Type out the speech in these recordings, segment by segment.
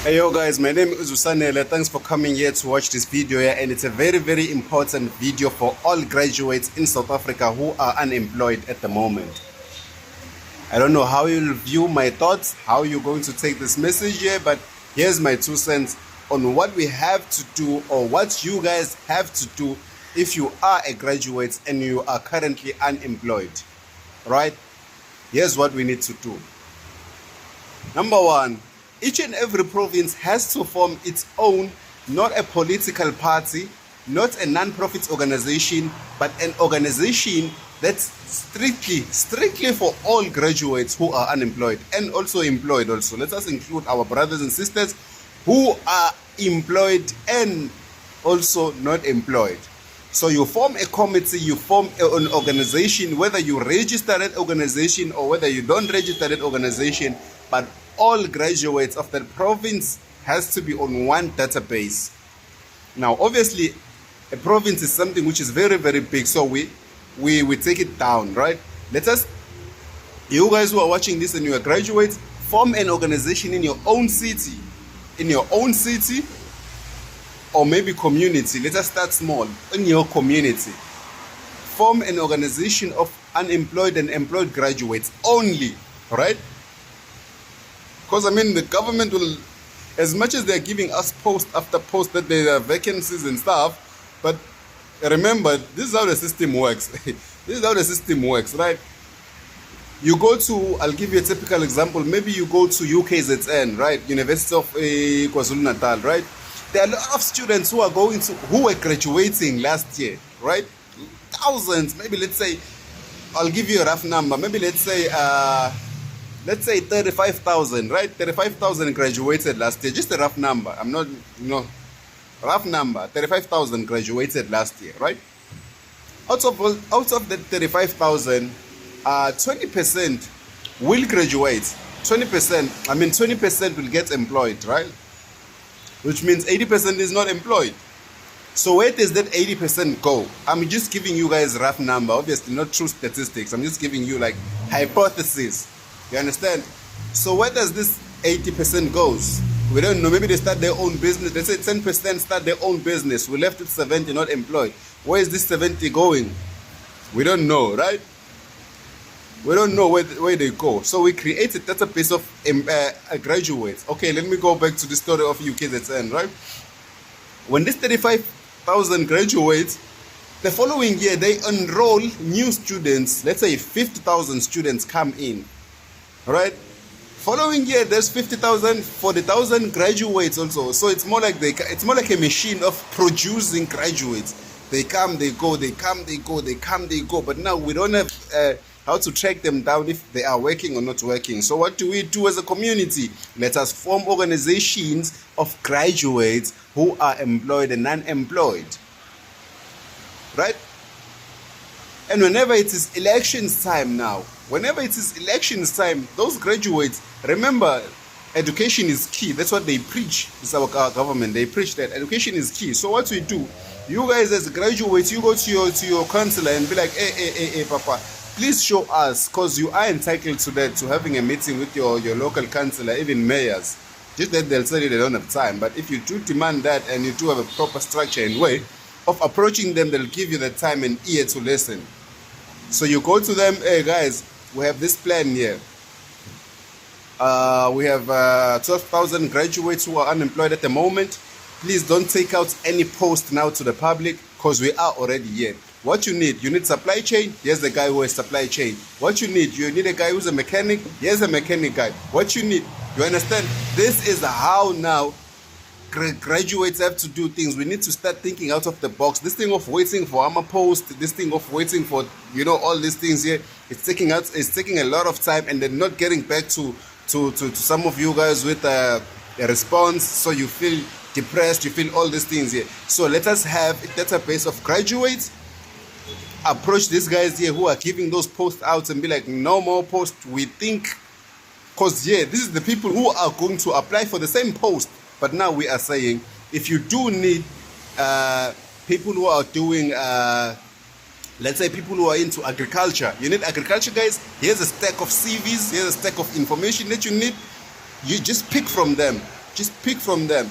Hey yo guys, my name is Usanele. Thanks for coming here to watch this video here, and it's a very important video for all graduates in South Africa who are unemployed at the moment. I don't know how you'll view my thoughts, how you're going to take this message here, but here's my 2 cents on what we have to do or what you guys have to do if you are a graduate and you are currently unemployed. Right? Here's what we need to do. Number one, each and every province has to form its own, not a political party, not a non-profit organization, but an organization that's strictly for all graduates who are unemployed and also employed also. Let us include our brothers and sisters who are employed and also not employed. So you form a committee, you form an organization, whether you register that organization or whether you don't register that organization, but all graduates of that province has to be on one database. Now, obviously, a province is something which is very big, so we take it down, right? Let us, you guys who are watching this and you are graduates, form an organization in your own city, or maybe community. Let us start small. In your community, form an organization of unemployed and employed graduates only, right? Because the government will, as much as they're giving us post after post that there are vacancies and stuff, but remember, this is how the system works. This is how the system works, right? You go to, I'll give you a typical example. Maybe you go to UKZN, right? University of KwaZulu-Natal, right? There are a lot of students who were graduating last year, right? Thousands, maybe let's say, I'll give you a rough number. Maybe let's say 35,000, right? 35,000 graduated last year. Just a rough number. Rough number. 35,000 graduated last year, right? Out of that 35,000, 20% will graduate. 20% will get employed, right? Which means 80% is not employed. So where does that 80% go? I'm just giving you guys a rough number, obviously not true statistics. I'm just giving you like hypothesis. You understand? So where does this 80% goes? We don't know. Maybe they start their own business. Let's say 10% start their own business. We left with 70 not employed. Where is this 70 going? We don't know, right? We don't know where they go. So we created a database of graduates. Okay, let me go back to the story of UKZN, right? When this 35,000 graduates, the following year they enroll new students. Let's say 50,000 students come in. Right? Following year, there's 50,000, 40,000 graduates also. So it's more like a machine of producing graduates. They come, they go, they come, they go, they come, they go. But now we don't have how to track them down if they are working or not working. So what do we do as a community? Let us form organizations of graduates who are employed and unemployed. Right? And whenever it is elections time now, those graduates, remember, education is key. That's what they preach. It's our government. They preach that education is key. So what we do, you guys as graduates, you go to your counselor and be like, hey, Papa, please show us, because you are entitled to that, to having a meeting with your local councillor, even mayors. Just that they'll tell you they don't have time. But if you do demand that and you do have a proper structure and way of approaching them, they'll give you the time and ear to listen. So you go to them, hey guys, we have this plan here. We have 12,000 graduates who are unemployed at the moment. Please don't take out any post now to the public, because we are already here. What you need supply chain. Here's the guy who has supply chain. What you need a guy who's a mechanic. Here's a mechanic guy. What you need, you understand? This is how now graduates have to do things. We need to start thinking out of the box. This thing of waiting for Amma post, this thing of waiting for all these things here, it's taking a lot of time, and then not getting back to some of you guys with a response. So you feel depressed, you feel all these things here. So let us have a database of graduates. Approach these guys here who are giving those posts out and be like, no more posts. We think, because this is the people who are going to apply for the same post. But now we are saying, if you do need people who are doing Let's say people who are into agriculture. You need agriculture guys. Here's a stack of CVs. Here's a stack of information that you need. You just pick from them. Just pick from them.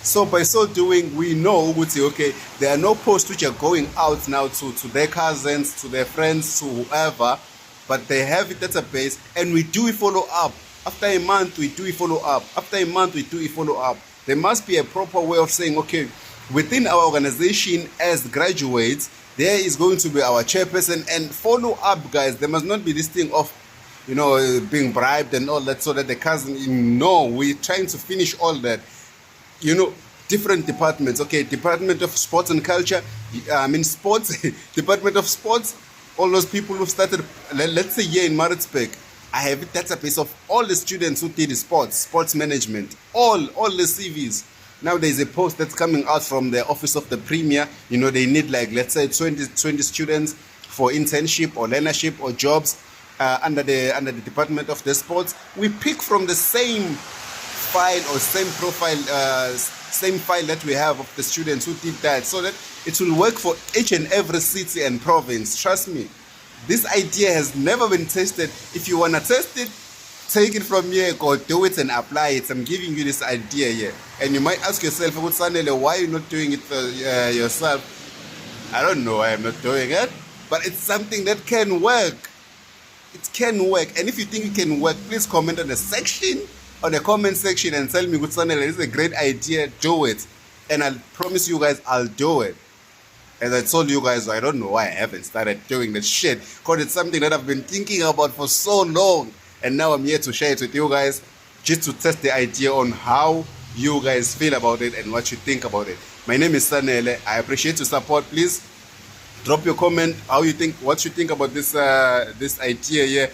So by so doing, we know, okay, there are no posts which are going out now to their cousins, to their friends, to whoever, but they have a database, and we do a follow up. After a month, we do a follow up. After a month, we do a follow up. There must be a proper way of saying, okay, within our organization as graduates, there is going to be our chairperson, and follow up, guys. There must not be this thing of, being bribed and all that, so that the cousin, no, we're trying to finish all that. Different departments. Okay, Department of Sports and Culture, sports, Department of Sports, all those people who started, let's say here in Maritzburg, I have a database of all the students who did sports management, all the CVs. Now there's a post that's coming out from the office of the premier. They need, like, let's say 20 students for internship or learnership or jobs under the Department of the Sports. We pick from the same file or same profile, same file that we have of the students who did that, so that it will work for each and every city and province. Trust me, this idea has never been tested. If you want to test it, take it from here, go do it and apply it. I'm giving you this idea here. And you might ask yourself, why are you not doing it yourself? I don't know why I'm not doing it, but it's something that can work. It can work. And if you think it can work, please comment on the comment section and tell me, this is a great idea, do it. And I'll promise you guys, I'll do it. As I told you guys, I don't know why I haven't started doing this shit, because it's something that I've been thinking about for so long. And now I'm here to share it with you guys, just to test the idea on how you guys feel about it and what you think about it. My name is Sanele. I appreciate your support. Please drop your comment, what you think about this idea here,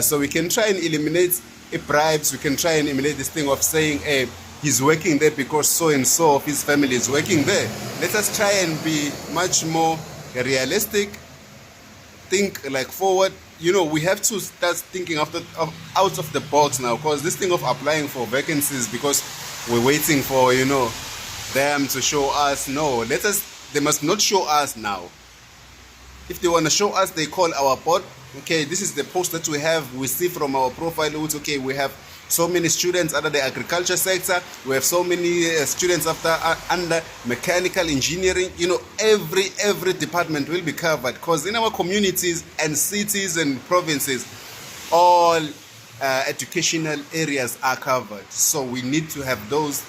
so we can try and eliminate bribes. We can try and eliminate this thing of saying, hey, he's working there because so and so of his family is working there. Let us try and be much more realistic, think like forward. We have to start thinking out of the box now, because this thing of applying for vacancies because we're waiting for them to show us, no, they must not show us now. If they want to show us, they call our board. Okay, this is the post that we see from our profile. Okay, we have so many students under the agriculture sector, we have so many students under mechanical engineering. Every department will be covered, because in our communities and cities and provinces, all educational areas are covered. So we need to have those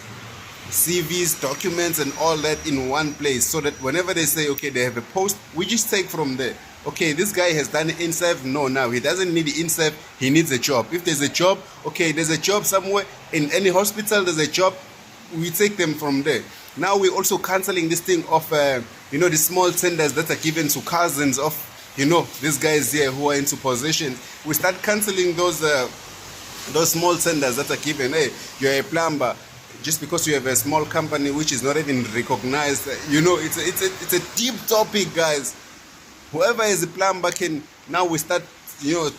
CVs, documents and all that in one place, so that whenever they say, okay, they have a post, we just take from there. Okay, this guy has done INSEF. No, now he doesn't need INSEF. He needs a job. If there's a job, okay, there's a job somewhere in any hospital, there's a job. We take them from there. Now we're also canceling this thing of, the small tenders that are given to cousins of, these guys here who are into positions. We start canceling those small tenders that are given. Hey, you're a plumber. Just because you have a small company which is not even recognized, it's a deep topic, guys. Whoever is a plumber can, now we start,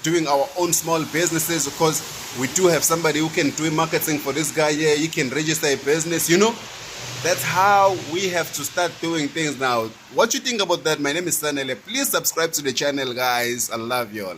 doing our own small businesses, because we do have somebody who can do marketing for this guy here. He can register a business, That's how we have to start doing things now. What you think about that? My name is Sanele. Please subscribe to the channel, guys. I love you all.